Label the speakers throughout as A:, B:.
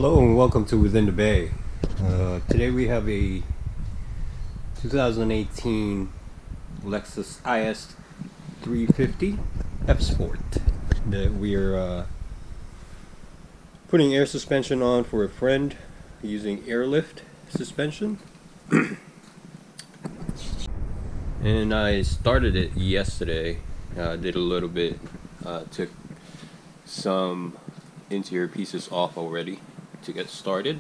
A: Hello and welcome to Within the Bay. Today we have a 2018 Lexus IS-350 F Sport that we are putting air suspension on for a friend using Airlift Suspension. And I started it yesterday. Did a little bit, took some interior pieces off already to get started.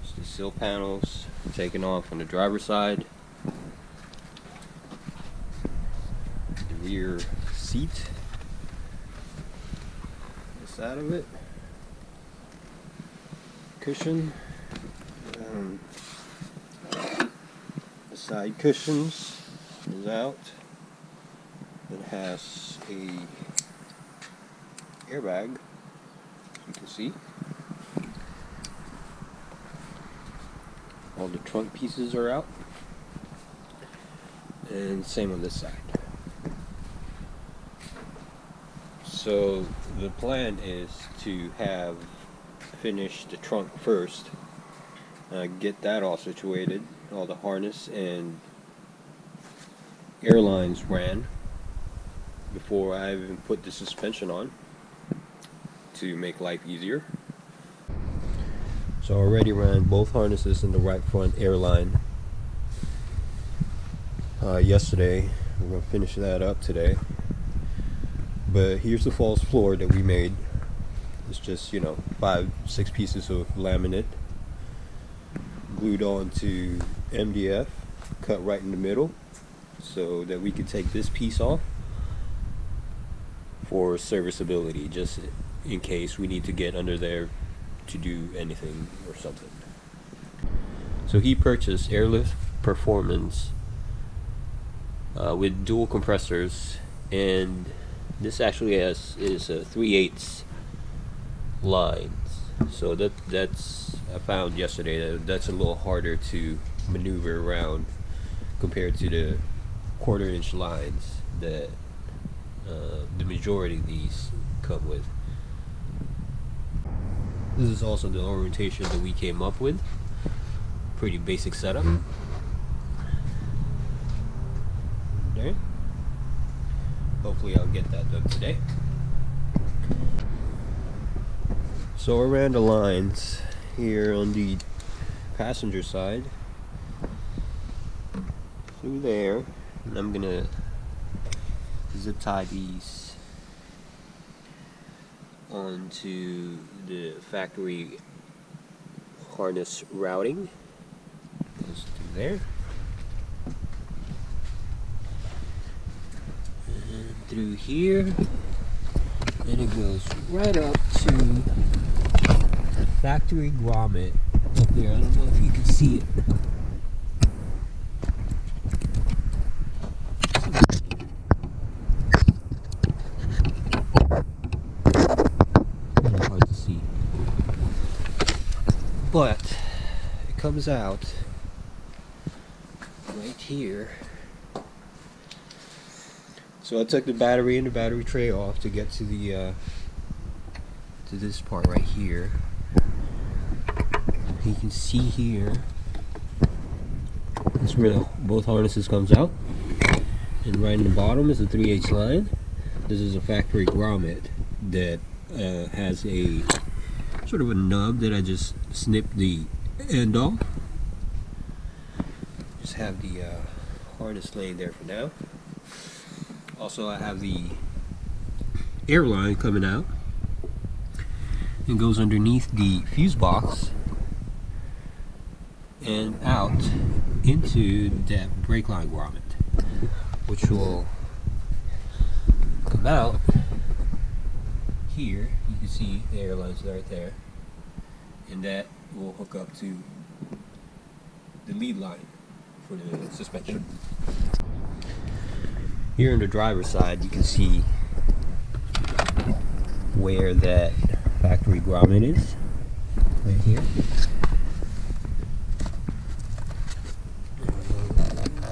A: Just the sill panels taken off on the driver's side, the rear seat, the side of it, cushion, the side cushions is out. It has a airbag, you can see. All the trunk pieces are out, and same on this side. So the plan is to have finished the trunk first, get that all situated, all the harness and airlines ran before I even put the suspension on, to make life easier. So I already ran both harnesses in the right front airline yesterday. We're going to finish that up today. But here's the false floor that we made. It's just, 5-6 pieces of laminate glued onto MDF, cut right in the middle, so that we could take this piece off for serviceability, just in case we need to get under there to do anything or something. So he purchased Airlift Performance with dual compressors, and this actually is a 3/8 lines. So that's I found yesterday that's a little harder to maneuver around compared to the 1/4-inch lines that the majority of these come with. This is also the orientation that we came up with. Pretty basic setup. Okay. Hopefully I'll get that done today. So I ran the lines here on the passenger side through there, and I'm gonna zip tie these onto the factory harness routing. Goes through there and through here, and it goes right up to the factory grommet up there. I don't know if you can see it. But it comes out right here. So I took the battery and the battery tray off to get to the to this part right here. You can see here, that's where both harnesses comes out, and right in the bottom is the 3/8 line. This is a factory grommet that has a sort of a nub that I just snipped the end off. Just have the harness laying there for now. Also, I have the airline coming out and goes underneath the fuse box and out into that brake line grommet, which will come out here. You can see the airlines right there, and that will hook up to the lead line for the suspension. Here on the driver's side, you can see where that factory grommet is, right here.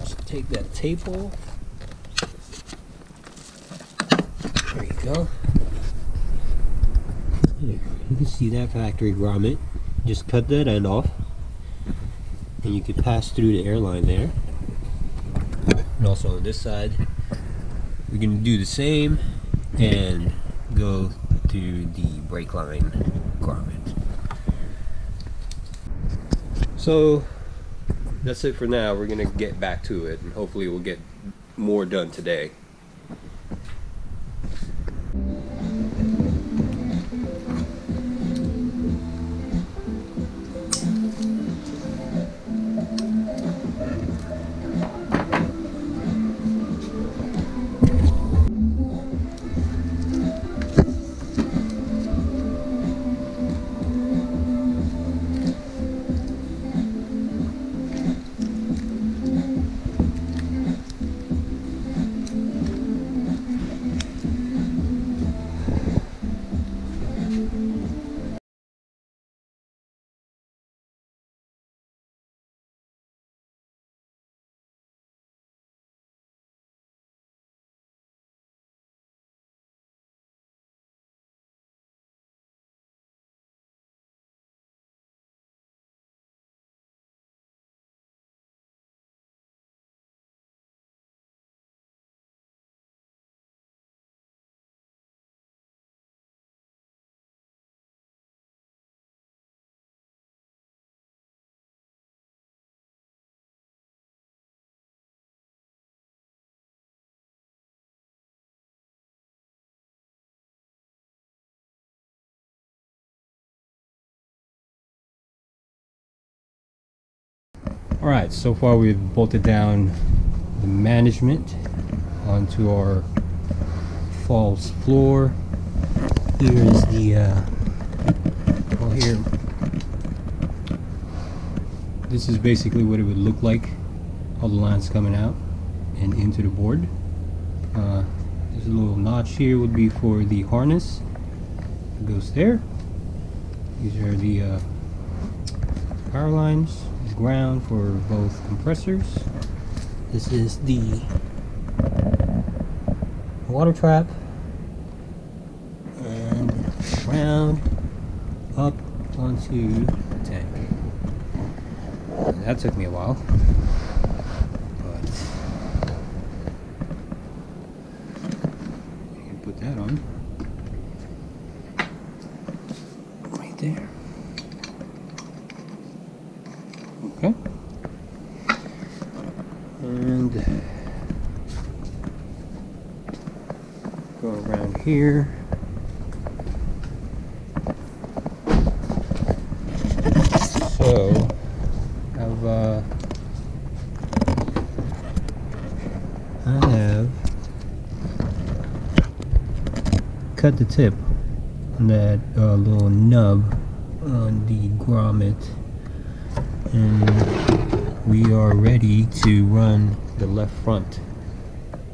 A: Just take that tape off. There you go. Here. You can see that factory grommet. Just cut that end off, and you can pass through the airline there. And also on this side, we're gonna do the same and go to the brake line grommet. So that's it for now. We're gonna get back to it, and hopefully we'll get more done today. Alright, so far we've bolted down the management onto our false floor. Here is the here, this is basically what it would look like, all the lines coming out and into the board. There's a little notch here, would be for the harness. It goes there. These are the power lines. Ground for both compressors. This is the water trap, and ground up onto the tank. That took me a while, but you can put that on right there. Okay, and go around here. So I have cut the tip on that little nub on the grommet, and we are ready to run the left front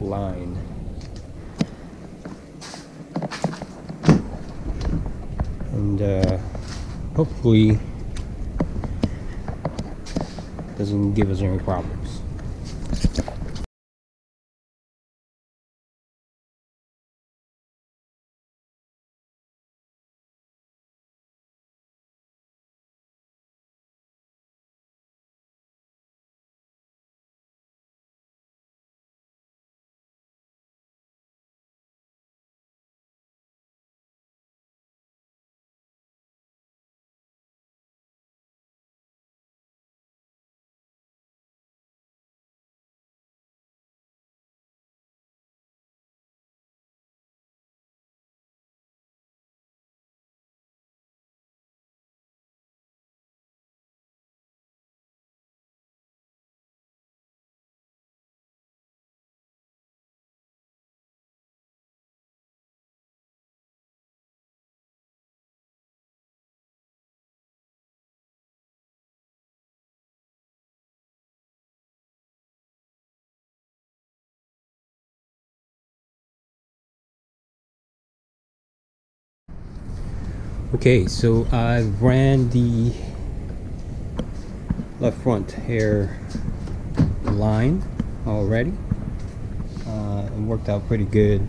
A: line. And hopefully doesn't give us any problems. Okay, so I ran the left front hair line already. It worked out pretty good.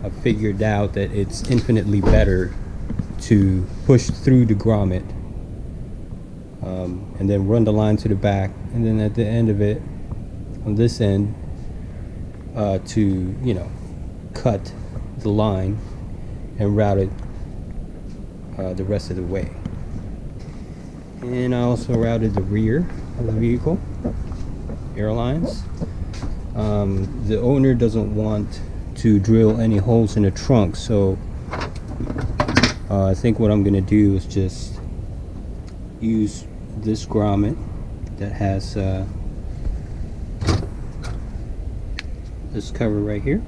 B: I figured out that it's infinitely better to push through the grommet and then run the line to the back, and then at the end of it, on this end, to, you know, cut the line and route it the rest of the way. And I also routed the rear of the vehicle, airlines. The owner doesn't want to drill any holes in the trunk, so I think what I'm gonna do is just use this grommet that has this cover right here.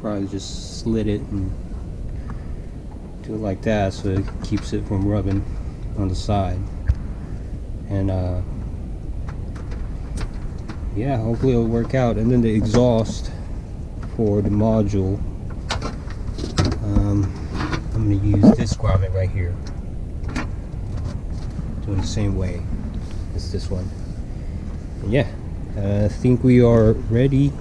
B: Probably just slit it and do it like that so it keeps it from rubbing on the side. And yeah, hopefully it'll work out. And then the exhaust for the module, I'm going to use this grommet right here, doing the same way as this one. And yeah, I think we are ready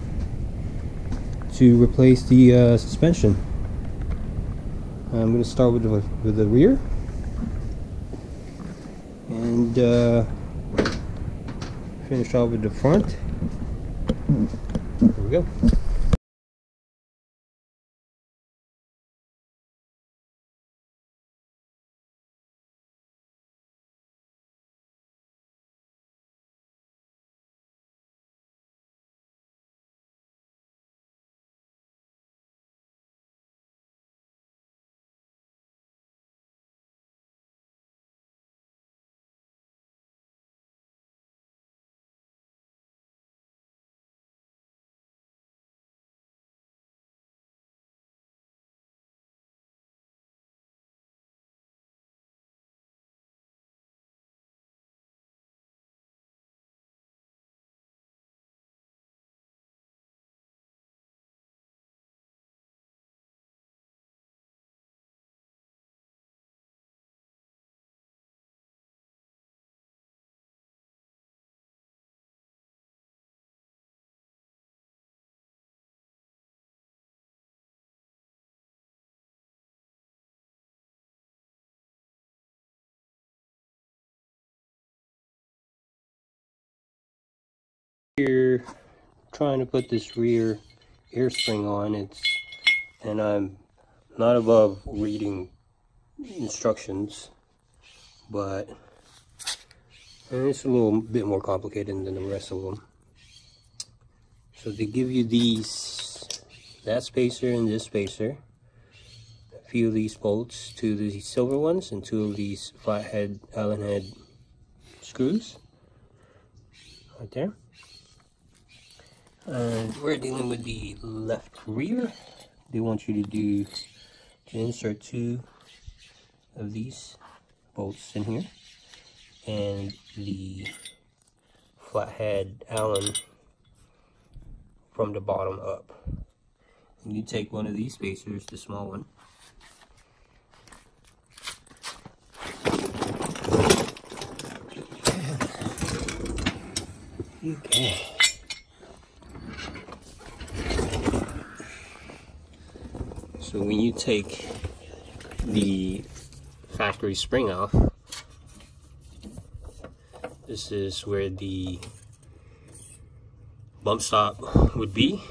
B: to replace the suspension. I'm going to start with the rear, and finish off with the front. Here we go. Here, trying to put this rear air spring on, and I'm not above reading instructions, but it's a little bit more complicated than the rest of them. So they give you that spacer and this spacer, a few of these bolts, 2 of these silver ones, and 2 of these flathead Allen head screws right there. We're dealing with the left rear. They want you to insert 2 of these bolts in here, and the flathead Allen from the bottom up. And you take one of these spacers, the small one, okay. So when you take the factory spring off, this is where the bump stop would be,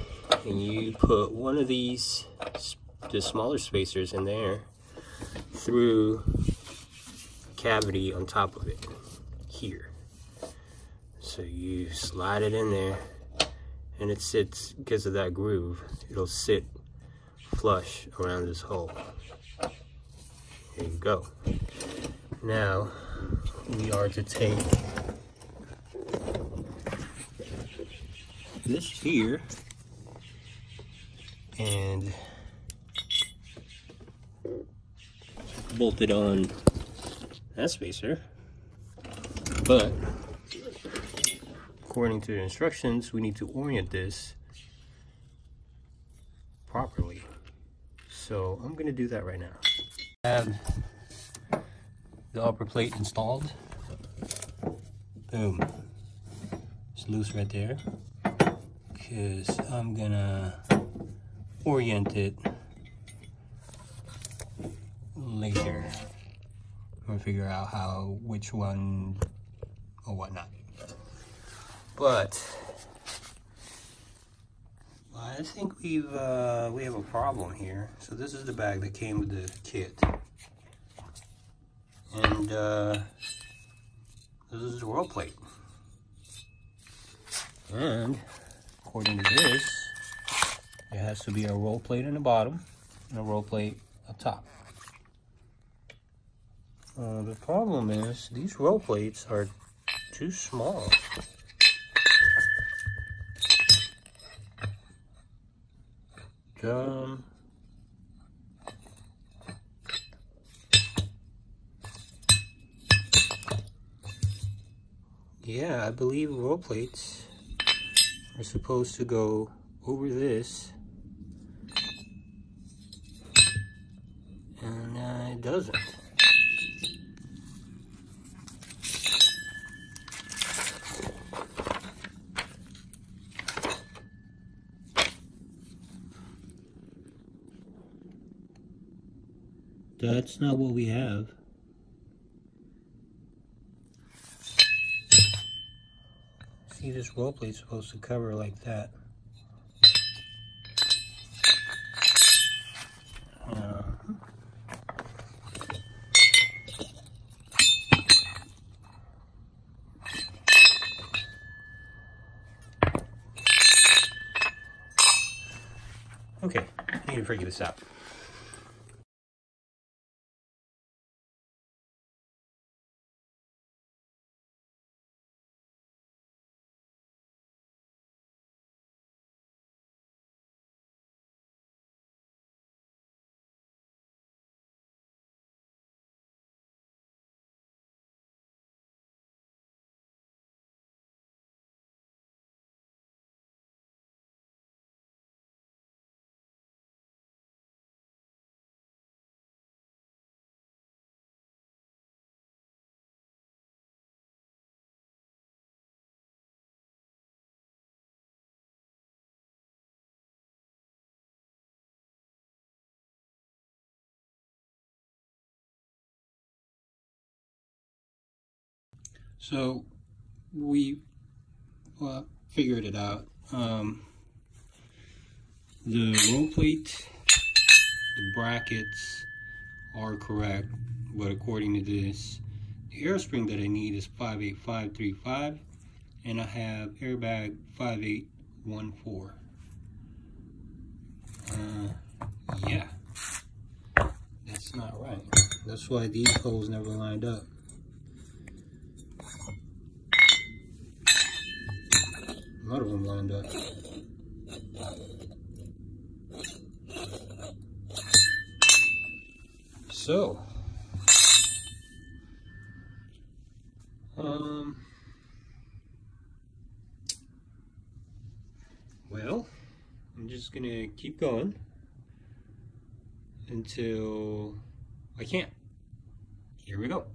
B: and you put one of these, the smaller spacers, in there through a cavity on top of it here. So you slide it in there, and it sits, because of that groove, it'll sit flush around this hole. There you go. Now we are to take this here and bolt it on that spacer, but according to the instructions, we need to orient this properly. So I'm going to do that right now. I have the upper plate installed. Boom. It's loose right there. is I'm gonna orient it later. I'm gonna figure out which one or whatnot. But I think we have a problem here. So this is the bag that came with the kit, and this is the roll plate. And according to this, there has to be a roll plate in the bottom and a roll plate up top. The problem is these roll plates are too small. Yeah, I believe roll plates are supposed to go over this, and it doesn't. That's not what we have. See, this roll plate's supposed to cover like that. Okay, I need to figure this out. So we figured it out. The roll plate, the brackets are correct, but according to this, the air spring that I need is 58535, and I have airbag 5814. Yeah, that's not right. That's why these holes never lined up. None of them lined up. So, well, I'm just gonna keep going until I can't. Here we go.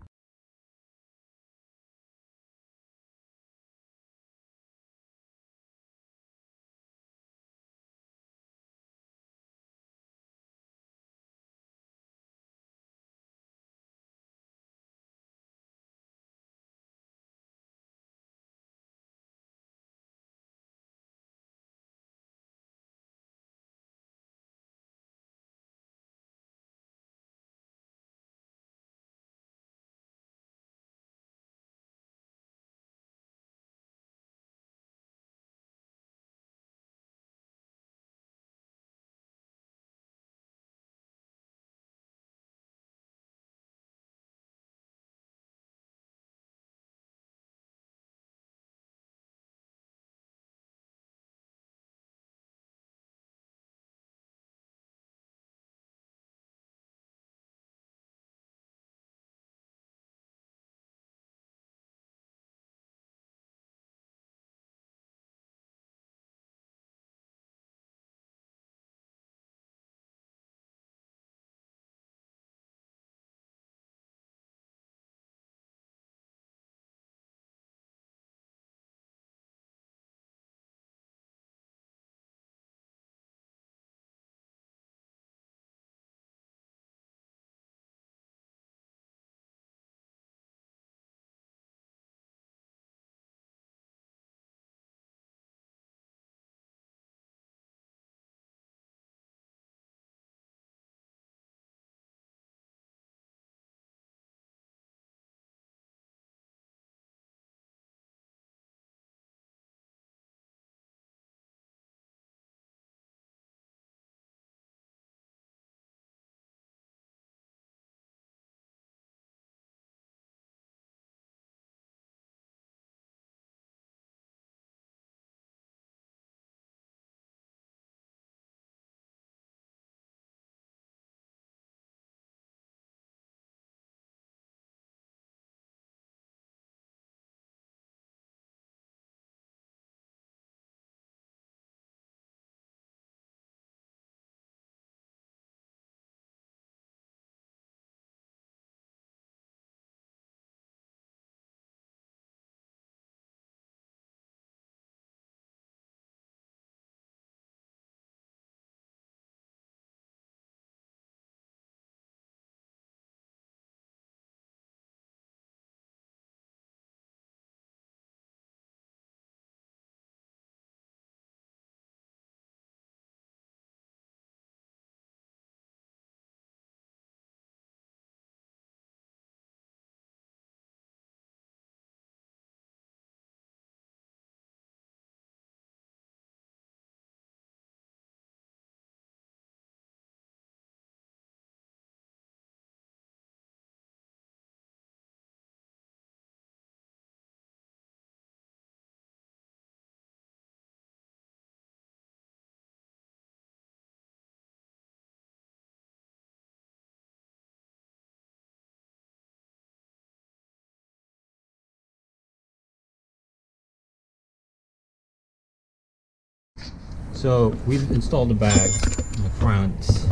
B: So we've installed the bag in the front.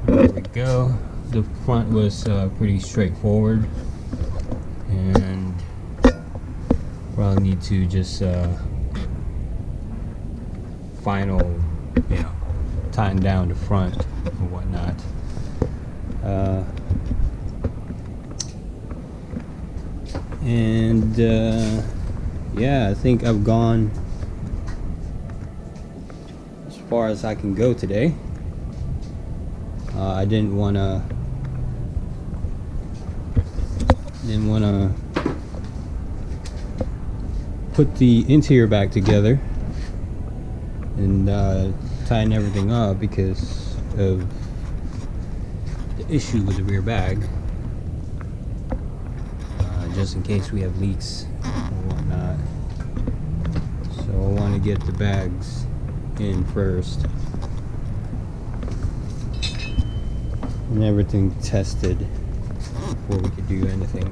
B: There we go. The front was pretty straightforward, and probably need to just final, tighten down the front and whatnot. Yeah, I think I've gone as far as I can go today. I didn't wanna put the interior back together and tighten everything up because of the issue with the rear bag, just in case we have leaks or whatnot. So I want to get the bags in first and everything tested before we could do anything.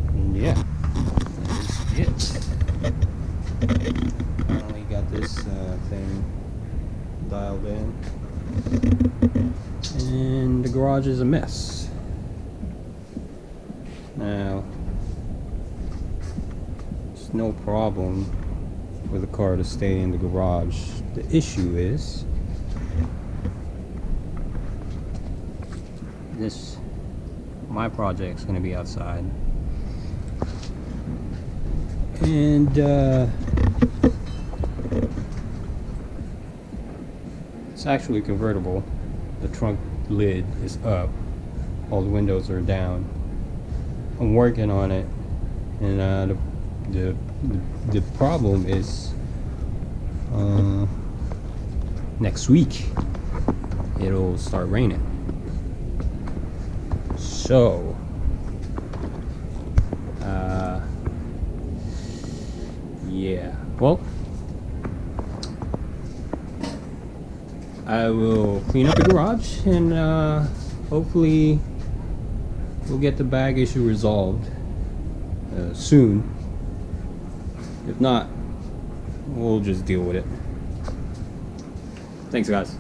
B: And yeah, that's it. Finally got this thing dialed in, and the garage is a mess. Now, it's no problem for the car to stay in the garage. The issue is my project's going to be outside, and it's actually convertible. The trunk lid is up, all the windows are down. I'm working on it, and the problem is next week it'll start raining. So yeah, well, I will clean up the garage, and hopefully we'll get the bag issue resolved soon. If not, we'll just deal with it. Thanks, guys.